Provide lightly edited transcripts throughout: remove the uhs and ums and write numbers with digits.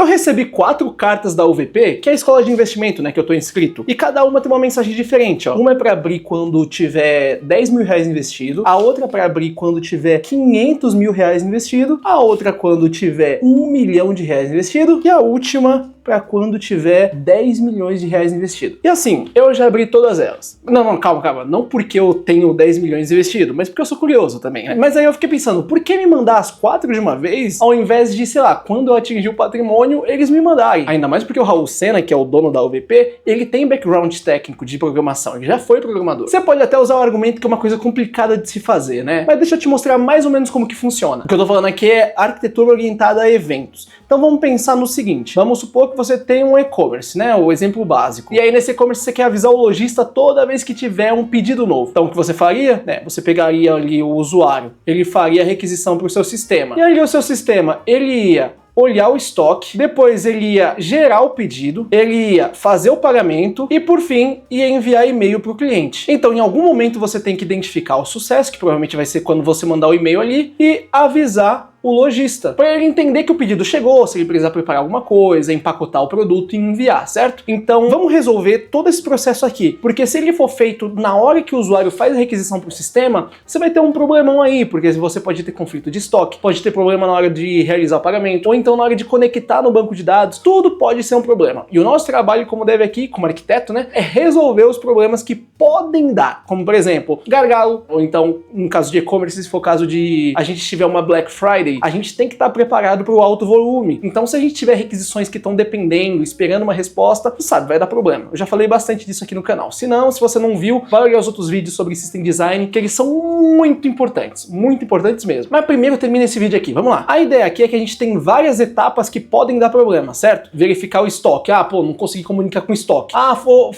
recebi 4 cartas da UVP, que é a escola de investimento, né, que eu tô inscrito, e cada uma tem uma mensagem diferente, ó. Uma é para abrir quando tiver 10 mil reais investido, a outra é para abrir quando tiver 500 mil reais investido, a outra quando tiver 1 milhão de reais investido, e a última para quando tiver 10 milhões de reais investido. E assim, eu já abri todas elas. Não, calma. Não porque eu tenho 10 milhões investido, mas porque eu sou curioso também, né? Mas aí eu fiquei pensando, por que me mandar as 4 de uma vez, ao invés de, sei lá, quando eu atingir o patrimônio, eles me mandarem? Ainda mais porque o Raul Sena, que é o dono da UVP, ele tem background técnico de programação, ele já foi programador. Você pode até usar o argumento que é uma coisa complicada de se fazer, né? Mas deixa eu te mostrar mais ou menos como que funciona. O que eu tô falando aqui é arquitetura orientada a eventos. Então vamos pensar no seguinte, vamos supor que você tem um e-commerce, né, o exemplo básico. E aí nesse e-commerce você quer avisar o lojista toda vez que tiver um pedido novo. Então o que você faria? Você pegaria ali o usuário, ele faria a requisição para o seu sistema. E aí o seu sistema, ele ia olhar o estoque, depois ele ia gerar o pedido, ele ia fazer o pagamento e, por fim, ia enviar e-mail para o cliente. Então, em algum momento você tem que identificar o sucesso, que provavelmente vai ser quando você mandar o e-mail ali, e avisar o lojista, para ele entender que o pedido chegou, se ele precisar preparar alguma coisa, empacotar o produto e enviar, certo? Então, vamos resolver todo esse processo aqui, porque se ele for feito na hora que o usuário faz a requisição para o sistema, você vai ter um problemão aí, porque você pode ter conflito de estoque, pode ter problema na hora de realizar o pagamento, ou então na hora de conectar no banco de dados, tudo pode ser um problema. E o nosso trabalho como dev aqui, como arquiteto, né, é resolver os problemas que podem dar, como por exemplo, gargalo, ou então, no caso de e-commerce, se for o caso de a gente tiver uma Black Friday, a gente tem que estar preparado para o alto volume. Então, se a gente tiver requisições que estão dependendo, esperando uma resposta, sabe, vai dar problema. Eu já falei bastante disso aqui no canal. Se não, se você não viu, vai olhar os outros vídeos sobre System Design, que eles são muito importantes mesmo. Mas primeiro termina esse vídeo aqui, vamos lá. A ideia aqui é que a gente tem várias etapas que podem dar problema, certo? Verificar o estoque. Não consegui comunicar com o estoque.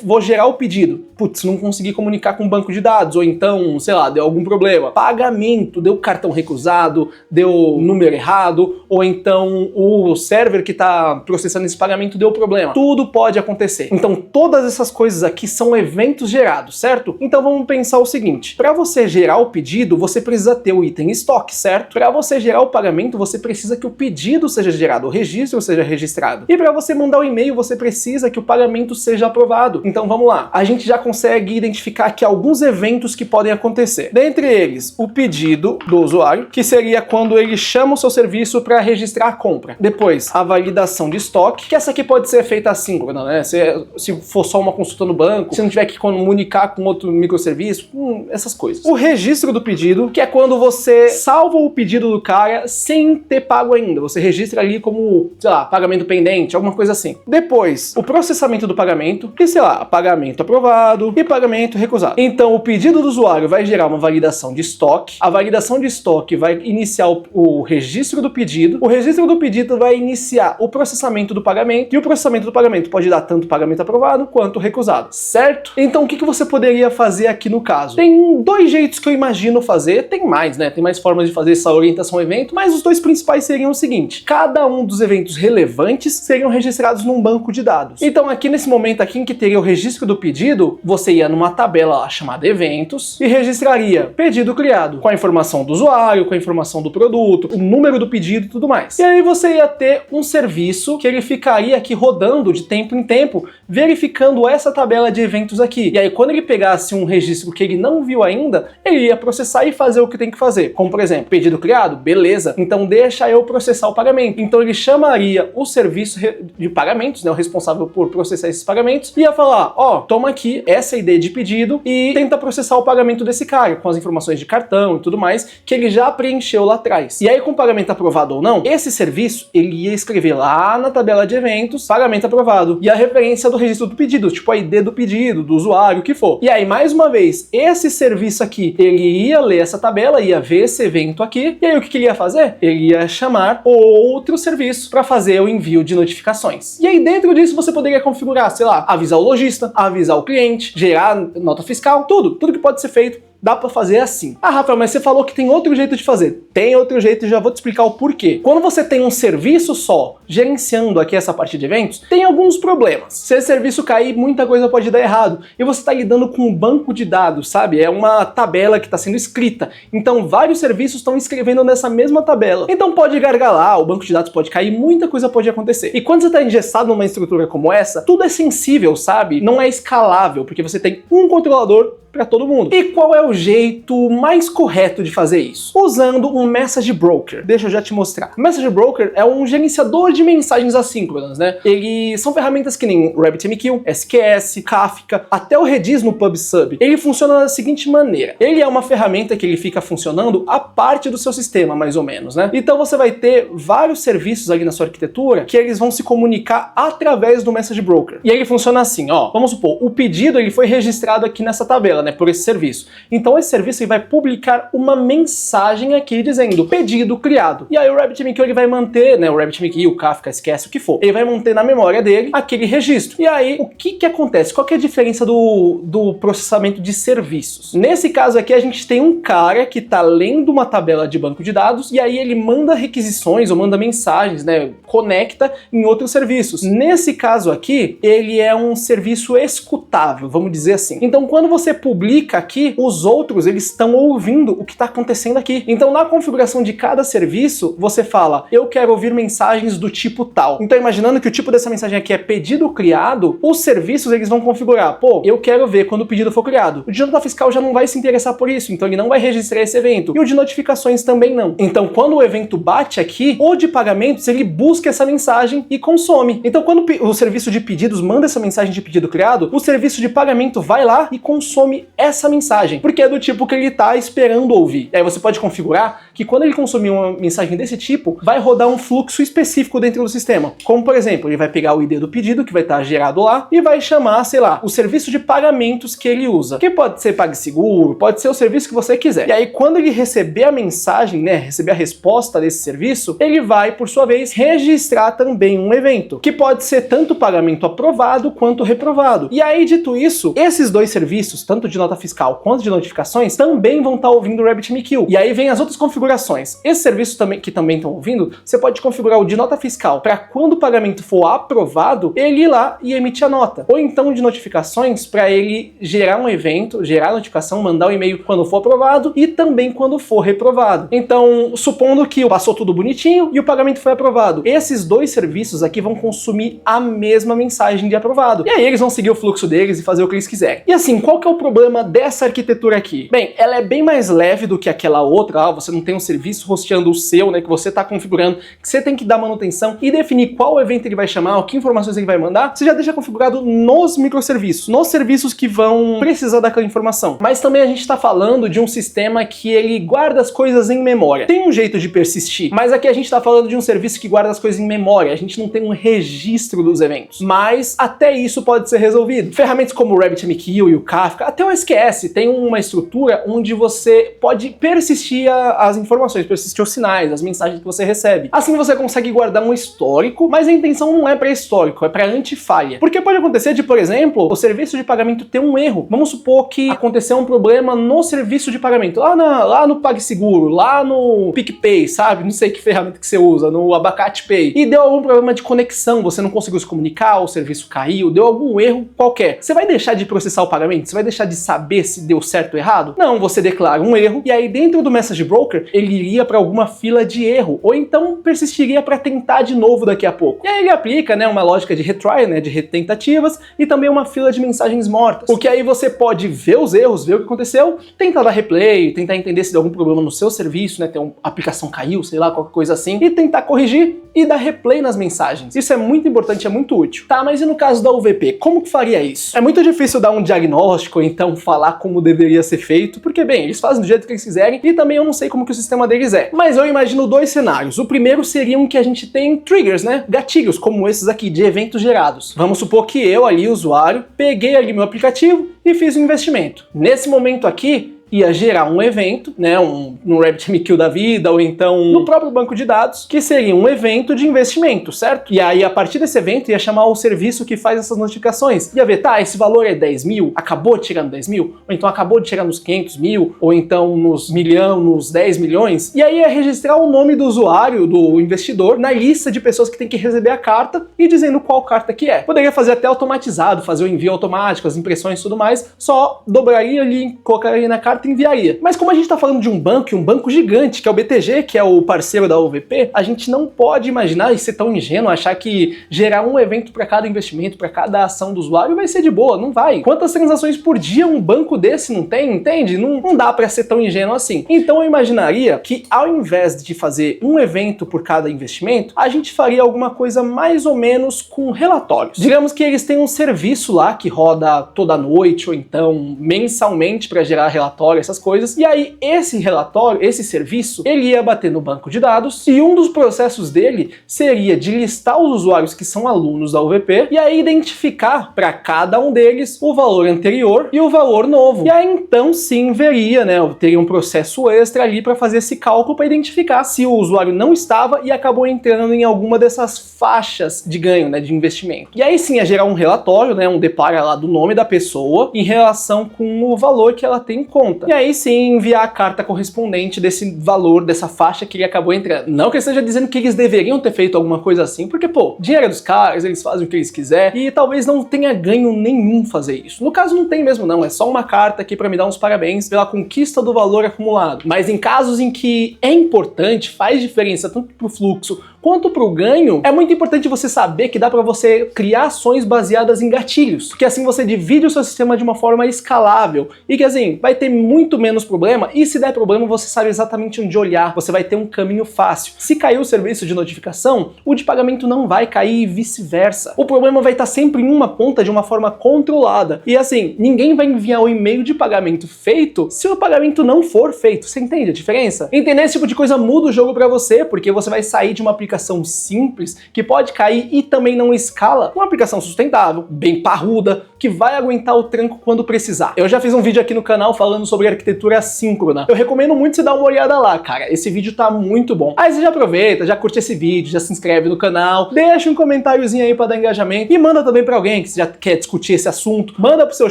Vou gerar o pedido. Putz, não consegui comunicar com o banco de dados, ou então, sei lá, deu algum problema. Pagamento, deu cartão recusado, deu número errado, ou então o server que está processando esse pagamento deu problema. Tudo pode acontecer. Então todas essas coisas aqui são eventos gerados, certo? Então vamos pensar o seguinte, para você gerar o pedido, você precisa ter o item em estoque, certo? Para você gerar o pagamento, você precisa que o pedido seja gerado, o registro seja registrado. E para você mandar o e-mail, você precisa que o pagamento seja aprovado. Então vamos lá, a gente já consegue identificar aqui alguns eventos que podem acontecer. Dentre eles, o pedido do usuário, que seria quando ele chama o seu serviço para registrar a compra. Depois, a validação de estoque, que essa aqui pode ser feita assíncrona, né? Se for só uma consulta no banco, se não tiver que comunicar com outro microserviço, essas coisas. O registro do pedido, que é quando você salva o pedido do cara sem ter pago ainda. Você registra ali como, sei lá, pagamento pendente, alguma coisa assim. Depois, o processamento do pagamento, que sei lá, pagamento aprovado e pagamento recusado. Então, o pedido do usuário vai gerar uma validação de estoque. A validação de estoque vai iniciar o registro do pedido. O registro do pedido vai iniciar o processamento do pagamento. E o processamento do pagamento pode dar tanto pagamento aprovado quanto recusado, certo? Então, o que você poderia fazer aqui no caso? Tem 2 jeitos que eu imagino fazer. Tem mais, né? Tem mais formas de fazer essa orientação ao evento, mas os 2 principais seriam o seguinte. Cada um dos eventos relevantes seriam registrados num banco de dados. Então, aqui nesse momento aqui em que teria o registro do pedido, você ia numa tabela lá chamada eventos e registraria pedido criado, com a informação do usuário, com a informação do produto, o número do pedido e tudo mais. E aí você ia ter um serviço que ele ficaria aqui rodando de tempo em tempo, verificando essa tabela de eventos aqui. E aí quando ele pegasse um registro que ele não viu ainda, ele ia processar e fazer o que tem que fazer. Como por exemplo, pedido criado? Beleza, então deixa eu processar o pagamento. Então ele chamaria o serviço de pagamentos, né, o responsável por processar esses pagamentos, e ia falar, toma aqui essa ID de pedido e tenta processar o pagamento desse cara, com as informações de cartão e tudo mais, que ele já preencheu lá atrás. E aí com o pagamento aprovado ou não, esse serviço, ele ia escrever lá na tabela de eventos, pagamento aprovado, e a referência do registro do pedido, tipo a ID do pedido, do usuário, o que for. E aí, mais uma vez, esse serviço aqui, ele ia ler essa tabela, ia ver esse evento aqui, e aí o que ele ia fazer? Ele ia chamar outro serviço para fazer o envio de notificações. E aí dentro disso você poderia configurar, sei lá, avisar o lojista, avisar o cliente, gerar nota fiscal, tudo que pode ser feito dá para fazer assim. Ah, Rafael, mas você falou que tem outro jeito de fazer. Tem outro jeito e já vou te explicar o porquê. Quando você tem um serviço só, gerenciando aqui essa parte de eventos, tem alguns problemas. Se esse serviço cair, muita coisa pode dar errado. E você está lidando com um banco de dados, sabe? É uma tabela que está sendo escrita. Então, vários serviços estão escrevendo nessa mesma tabela. Então, pode gargalar, o banco de dados pode cair, muita coisa pode acontecer. E quando você está engessado numa estrutura como essa, tudo é sensível, sabe? Não é escalável, porque você tem um controlador para todo mundo. E qual é o jeito mais correto de fazer isso? Usando um Message Broker. Deixa eu já te mostrar. O Message Broker é um gerenciador de mensagens assíncronas, né? Eles são ferramentas que nem RabbitMQ, SQS, Kafka, até o Redis no PubSub. Ele funciona da seguinte maneira. Ele é uma ferramenta que ele fica funcionando a parte do seu sistema, mais ou menos, né? Então você vai ter vários serviços ali na sua arquitetura que eles vão se comunicar através do Message Broker. E ele funciona assim, ó. Vamos supor, o pedido ele foi registrado aqui nessa tabela, né, por esse serviço. Então esse serviço ele vai publicar uma mensagem aqui dizendo pedido criado. E aí o RabbitMQ ele vai manter, né, o RabbitMQ, o Kafka, esquece o que for. Ele vai manter na memória dele aquele registro. E aí o que acontece? Qual que é a diferença do processamento de serviços? Nesse caso aqui a gente tem um cara que está lendo uma tabela de banco de dados e aí ele manda requisições ou manda mensagens, né, conecta em outros serviços. Nesse caso aqui, ele é um serviço escutável, vamos dizer assim. Então quando você publica aqui, os outros eles estão ouvindo o que está acontecendo aqui. Então na configuração de cada serviço, você fala, eu quero ouvir mensagens do tipo tal. Então imaginando que o tipo dessa mensagem aqui é pedido criado, os serviços eles vão configurar, pô, eu quero ver quando o pedido for criado. O de nota fiscal já não vai se interessar por isso, então ele não vai registrar esse evento. E o de notificações também não. Então quando o evento bate aqui, o de pagamentos ele busca essa mensagem e consome. Então quando o serviço de pedidos manda essa mensagem de pedido criado, o serviço de pagamento vai lá e consome essa mensagem, porque é do tipo que ele tá esperando ouvir. E aí você pode configurar que quando ele consumir uma mensagem desse tipo, vai rodar um fluxo específico dentro do sistema. Como, por exemplo, ele vai pegar o ID do pedido, que vai estar gerado lá, e vai chamar, sei lá, o serviço de pagamentos que ele usa. Que pode ser PagSeguro, pode ser o serviço que você quiser. E aí, quando ele receber a mensagem, né, receber a resposta desse serviço, ele vai, por sua vez, registrar também um evento, que pode ser tanto pagamento aprovado quanto reprovado. E aí, dito isso, esses dois serviços, tanto de nota fiscal quanto de notificações, também vão estar ouvindo o RabbitMQ. E aí vem as outras configurações. Esses serviços que também estão ouvindo, você pode configurar o de nota fiscal para quando o pagamento for aprovado, ele ir lá e emitir a nota. Ou então de notificações para ele gerar um evento, gerar a notificação, mandar o e-mail quando for aprovado e também quando for reprovado. Então, supondo que passou tudo bonitinho e o pagamento foi aprovado, esses dois serviços aqui vão consumir a mesma mensagem de aprovado. E aí eles vão seguir o fluxo deles e fazer o que eles quiserem. E assim, qual que é o problema dessa arquitetura aqui? Bem, ela é bem mais leve do que aquela outra, você não tem um serviço hosteando o seu, né, que você está configurando, que você tem que dar manutenção e definir qual evento ele vai chamar, que informações ele vai mandar, você já deixa configurado nos microserviços, nos serviços que vão precisar daquela informação. Mas também a gente está falando de um sistema que ele guarda as coisas em memória. Tem um jeito de persistir, mas aqui a gente está falando de um serviço que guarda as coisas em memória, a gente não tem um registro dos eventos. Mas até isso pode ser resolvido. Ferramentas como o RabbitMQ e o Kafka, até o SQS, tem uma estrutura onde você pode persistir as informações, persistir os sinais, as mensagens que você recebe. Assim você consegue guardar um histórico, mas a intenção não é para histórico, é para anti-falha. Porque pode acontecer de, por exemplo, o serviço de pagamento ter um erro. Vamos supor que aconteceu um problema no serviço de pagamento, lá no PagSeguro, lá no PicPay, sabe? Não sei que ferramenta que você usa, no Abacate Pay. E deu algum problema de conexão, você não conseguiu se comunicar, o serviço caiu, deu algum erro qualquer. Você vai deixar de processar o pagamento? Você vai deixar de saber se deu certo ou errado? Não, você declara um erro e aí dentro do Message Broker ele iria para alguma fila de erro, ou então persistiria para tentar de novo daqui a pouco. E aí ele aplica, né, uma lógica de retry, né, de retentativas, e também uma fila de mensagens mortas. Porque aí você pode ver os erros, ver o que aconteceu, tentar dar replay, tentar entender se deu algum problema no seu serviço, né, a aplicação caiu, sei lá, qualquer coisa assim, e tentar corrigir e dar replay nas mensagens. Isso é muito importante, é muito útil. Tá, mas e no caso da UVP, como que faria isso? É muito difícil dar um diagnóstico, ou então falar como deveria ser feito, porque, bem, eles fazem do jeito que eles quiserem, e também eu não sei como que o sistema deles é. Mas eu imagino dois cenários. O primeiro seria um que a gente tem triggers, né? Gatilhos, como esses aqui, de eventos gerados. Vamos supor que eu ali, usuário, peguei ali meu aplicativo e fiz um investimento. Nesse momento aqui, ia gerar um evento, né, no RabbitMQ da vida, ou então no próprio banco de dados, que seria um evento de investimento, certo? E aí, a partir desse evento, ia chamar o serviço que faz essas notificações. Ia ver, tá, esse valor é 10 mil, acabou de chegar no 10 mil, ou então acabou de chegar nos 500 mil, ou então nos milhão, nos 10 milhões, e aí ia registrar o nome do usuário, do investidor, na lista de pessoas que tem que receber a carta e dizendo qual carta que é. Poderia fazer até automatizado, fazer o envio automático, as impressões e tudo mais, só dobraria ali, colocaria na carta e enviaria. Mas como a gente tá falando de um banco gigante, que é o BTG, que é o parceiro da UVP, a gente não pode imaginar e ser tão ingênuo, achar que gerar um evento para cada investimento, para cada ação do usuário vai ser de boa, não vai. Quantas transações por dia um banco desse não tem, entende? Não dá para ser tão ingênuo assim. Então eu imaginaria que ao invés de fazer um evento por cada investimento, a gente faria alguma coisa mais ou menos com relatórios. Digamos que eles têm um serviço lá que roda toda noite ou então mensalmente para gerar relatório, essas coisas, e aí esse relatório, esse serviço, ele ia bater no banco de dados e um dos processos dele seria de listar os usuários que são alunos da UVP e aí identificar para cada um deles o valor anterior e o valor novo. E aí então sim veria, né, teria um processo extra ali para fazer esse cálculo para identificar se o usuário não estava e acabou entrando em alguma dessas faixas de ganho, né, de investimento. E aí sim ia gerar um relatório, né, um depara lá do nome da pessoa em relação com o valor que ela tem em conta. E aí sim enviar a carta correspondente desse valor, dessa faixa que ele acabou entrando. Não que eu esteja dizendo que eles deveriam ter feito alguma coisa assim, porque, pô, dinheiro é dos caras, eles fazem o que eles quiserem e talvez não tenha ganho nenhum fazer isso. No caso não tem mesmo não, é só uma carta aqui para me dar uns parabéns pela conquista do valor acumulado. Mas em casos em que é importante, faz diferença tanto pro fluxo quanto pro ganho, é muito importante você saber que dá para você criar ações baseadas em gatilhos, porque assim você divide o seu sistema de uma forma escalável e que assim, vai ter muito menos problema e se der problema você sabe exatamente onde olhar, você vai ter um caminho fácil. Se cair o serviço de notificação, o de pagamento não vai cair e vice-versa. O problema vai estar sempre em uma ponta de uma forma controlada e assim, ninguém vai enviar o e-mail de pagamento feito se o pagamento não for feito. Você entende a diferença? Entender esse tipo de coisa muda o jogo para você, porque você vai sair de uma aplicação simples, que pode cair e também não escala, uma aplicação sustentável, bem parruda, que vai aguentar o tranco quando precisar. Eu já fiz um vídeo aqui no canal falando sobre arquitetura assíncrona. Eu recomendo muito você dar uma olhada lá, cara. Esse vídeo tá muito bom. Aí você já aproveita, já curte esse vídeo, já se inscreve no canal, deixa um comentáriozinho aí pra dar engajamento e manda também pra alguém que já quer discutir esse assunto. Manda pro seu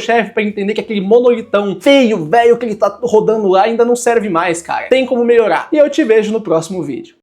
chefe pra entender que aquele monolitão feio, velho, que ele tá rodando lá ainda não serve mais, cara. Tem como melhorar. E eu te vejo no próximo vídeo.